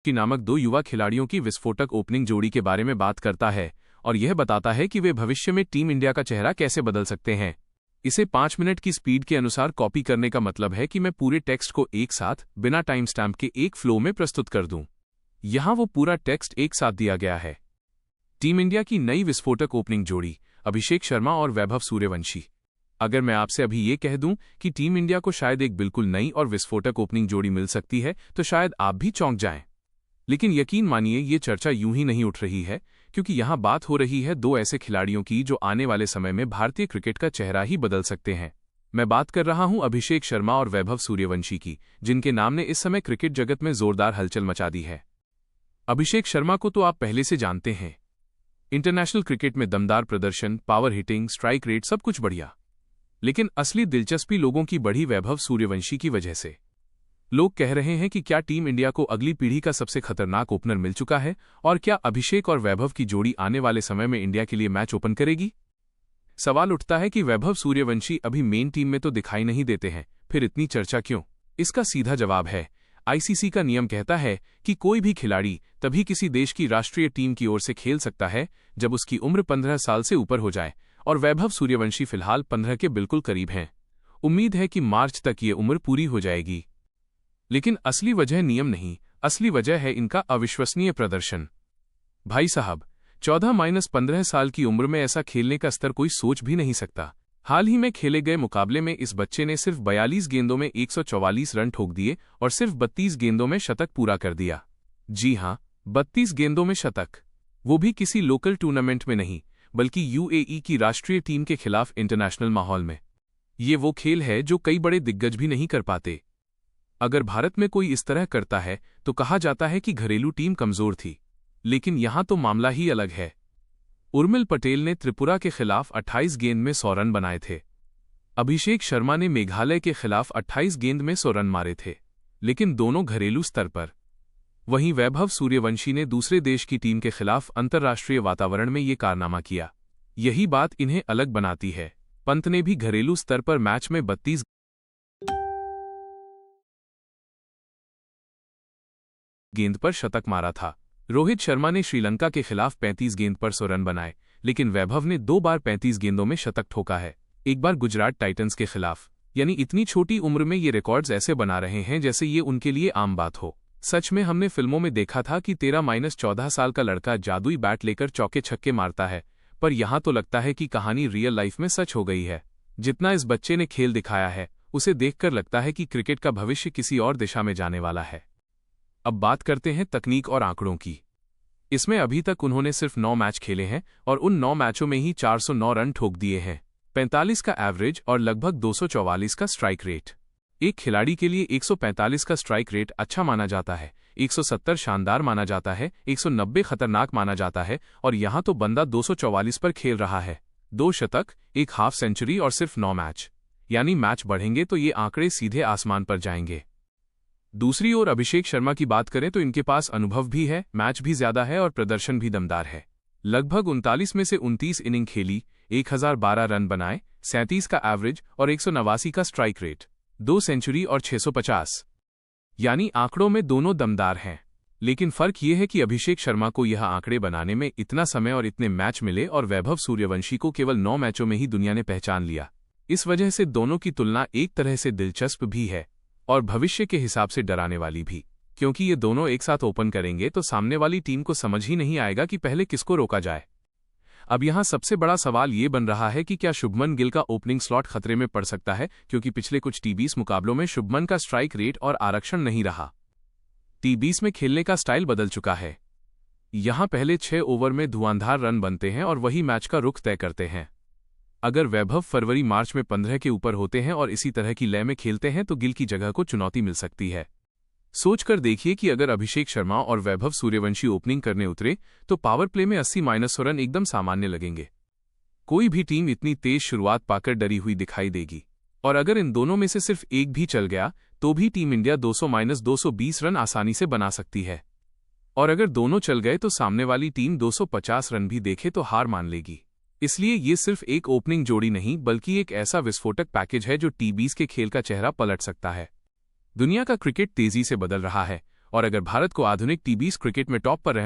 की नामक दो युवा खिलाड़ियों की विस्फोटक ओपनिंग जोड़ी के बारे में बात करता है और यह बताता है कि वे भविष्य में टीम इंडिया का चेहरा कैसे बदल सकते हैं। इसे 5 मिनट की स्पीड के अनुसार कॉपी करने का मतलब है कि मैं पूरे टेक्स्ट को एक साथ बिना टाइम स्टैम्प के एक फ्लो में प्रस्तुत कर दूं। यहां वो पूरा टेक्स्ट एक साथ दिया गया है। टीम इंडिया की नई विस्फोटक ओपनिंग जोड़ी अभिषेक शर्मा और वैभव सूर्यवंशी। अगर मैं आपसे अभी ये कह दूं कि टीम इंडिया को शायद एक बिल्कुल नई और विस्फोटक ओपनिंग जोड़ी मिल सकती है तो शायद आप भी चौंक जाएं। लेकिन यकीन मानिए ये चर्चा यूं ही नहीं उठ रही है, क्योंकि यहां बात हो रही है दो ऐसे खिलाड़ियों की जो आने वाले समय में भारतीय क्रिकेट का चेहरा ही बदल सकते हैं। मैं बात कर रहा हूं अभिषेक शर्मा और वैभव सूर्यवंशी की, जिनके नाम ने इस समय क्रिकेट जगत में जोरदार हलचल मचा दी है। अभिषेक शर्मा को तो आप पहले से जानते हैं। इंटरनेशनल क्रिकेट में दमदार प्रदर्शन, पावर हिटिंग, स्ट्राइक रेट सब कुछ बढ़िया। लेकिन असली दिलचस्पी लोगों की बढ़ी वैभव सूर्यवंशी की वजह से। लोग कह रहे हैं कि क्या टीम इंडिया को अगली पीढ़ी का सबसे खतरनाक ओपनर मिल चुका है और क्या अभिषेक और वैभव की जोड़ी आने वाले समय में इंडिया के लिए मैच ओपन करेगी। सवाल उठता है कि वैभव सूर्यवंशी अभी मेन टीम में तो दिखाई नहीं देते हैं, फिर इतनी चर्चा क्यों। इसका सीधा जवाब है, आईसीसी का नियम कहता है कि कोई भी खिलाड़ी तभी किसी देश की राष्ट्रीय टीम की ओर से खेल सकता है जब उसकी उम्र 15 साल से ऊपर हो जाए, और वैभव सूर्यवंशी फिलहाल 15 के बिल्कुल करीब हैं। उम्मीद है कि मार्च तक ये उम्र पूरी हो जाएगी। लेकिन असली वजह नियम नहीं, असली वजह है इनका अविश्वसनीय प्रदर्शन। भाई साहब, 14-15 साल की उम्र में ऐसा खेलने का स्तर कोई सोच भी नहीं सकता। हाल ही में खेले गए मुकाबले में इस बच्चे ने सिर्फ 42 गेंदों में 144 रन ठोक दिए और सिर्फ 32 गेंदों में शतक पूरा कर दिया। जी हां, 32 गेंदों में शतक, वो भी किसी लोकल टूर्नामेंट में नहीं, बल्कि यूएई की राष्ट्रीय टीम के खिलाफ इंटरनेशनल माहौल में। ये वो खेल है जो कई बड़े दिग्गज भी नहीं कर पाते। अगर भारत में कोई इस तरह करता है तो कहा जाता है कि घरेलू टीम कमजोर थी, लेकिन यहां तो मामला ही अलग है। उर्मिल पटेल ने त्रिपुरा के खिलाफ 28 गेंद में 100 रन बनाए थे। अभिषेक शर्मा ने मेघालय के खिलाफ 28 गेंद में 100 रन मारे थे, लेकिन दोनों घरेलू स्तर पर। वहीं वैभव सूर्यवंशी ने दूसरे देश की टीम के खिलाफ अंतर्राष्ट्रीय वातावरण में ये कारनामा किया। यही बात इन्हें अलग बनाती है। पंत ने भी घरेलू स्तर पर मैच में 32 गेंद पर शतक मारा था। रोहित शर्मा ने श्रीलंका के खिलाफ 35 गेंद पर 100 रन बनाए, लेकिन वैभव ने 2 बार 35 गेंदों में शतक ठोका है, एक बार गुजरात टाइटंस के खिलाफ। यानी इतनी छोटी उम्र में ये रिकॉर्ड्स ऐसे बना रहे हैं जैसे ये उनके लिए आम बात हो। सच में हमने फिल्मों में देखा था कि 13-14 साल का लड़का जादुई बैट लेकर चौके छक्के मारता है, पर यहां तो लगता है कि कहानी रियल लाइफ में सच हो गई है। जितना इस बच्चे ने खेल दिखाया है, उसे देखकर लगता है कि क्रिकेट का भविष्य किसी और दिशा में जाने वाला है। अब बात करते हैं तकनीक और आंकड़ों की। इसमें अभी तक उन्होंने सिर्फ 9 मैच खेले हैं और उन 9 मैचों में ही 409 रन ठोक दिए हैं, 45 का एवरेज और लगभग 244 का स्ट्राइक रेट। एक खिलाड़ी के लिए 145 का स्ट्राइक रेट अच्छा माना जाता है, 170 शानदार माना जाता है, 190 खतरनाक माना जाता है, और यहां तो बंदा 244 पर खेल रहा है। 2 शतक, 1 हाफ सेंचुरी और सिर्फ 9 मैच। यानी मैच बढ़ेंगे तो ये आंकड़े सीधे आसमान पर जाएंगे। दूसरी ओर अभिषेक शर्मा की बात करें तो इनके पास अनुभव भी है, मैच भी ज्यादा है और प्रदर्शन भी दमदार है। लगभग 39 में से 29 इनिंग खेली, 1012 रन बनाए, 37 का एवरेज और 189 का स्ट्राइक रेट, 2 सेंचुरी और 650। यानी आंकड़ों में दोनों दमदार हैं। लेकिन फर्क यह है कि अभिषेक शर्मा को यह आंकड़े बनाने में इतना समय और इतने मैच मिले और वैभव सूर्यवंशी को केवल 9 मैचों में ही दुनिया ने पहचान लिया। इस वजह से दोनों की तुलना एक तरह से दिलचस्प भी है और भविष्य के हिसाब से डराने वाली भी, क्योंकि ये दोनों एक साथ ओपन करेंगे तो सामने वाली टीम को समझ ही नहीं आएगा कि पहले किसको रोका जाए। अब यहां सबसे बड़ा सवाल ये बन रहा है कि क्या शुभमन गिल का ओपनिंग स्लॉट खतरे में पड़ सकता है, क्योंकि पिछले कुछ टी20 मुकाबलों में शुभमन का स्ट्राइक रेट और आरक्षण नहीं रहा। टी20 में खेलने का स्टाइल बदल चुका है। यहां पहले 6 ओवर में धुआंधार रन बनते हैं और वही मैच का रुख तय करते हैं। अगर वैभव फरवरी-मार्च में 15 के ऊपर होते हैं और इसी तरह की लय में खेलते हैं तो गिल की जगह को चुनौती मिल सकती है। सोचकर देखिए कि अगर अभिषेक शर्मा और वैभव सूर्यवंशी ओपनिंग करने उतरे तो पावर प्ले में 80-100 रन एकदम सामान्य लगेंगे। कोई भी टीम इतनी तेज शुरुआत पाकर डरी हुई दिखाई देगी, और अगर इन दोनों में से सिर्फ एक भी चल गया तो भी टीम इंडिया 200-220 रन आसानी से बना सकती है, और अगर दोनों चल गए तो सामने वाली टीम 250 रन भी देखे तो हार मान लेगी। इसलिए ये सिर्फ एक ओपनिंग जोड़ी नहीं बल्कि एक ऐसा विस्फोटक पैकेज है जो टी20 के खेल का चेहरा पलट सकता है। दुनिया का क्रिकेट तेजी से बदल रहा है और अगर भारत को आधुनिक टी20 क्रिकेट में टॉप पर रहना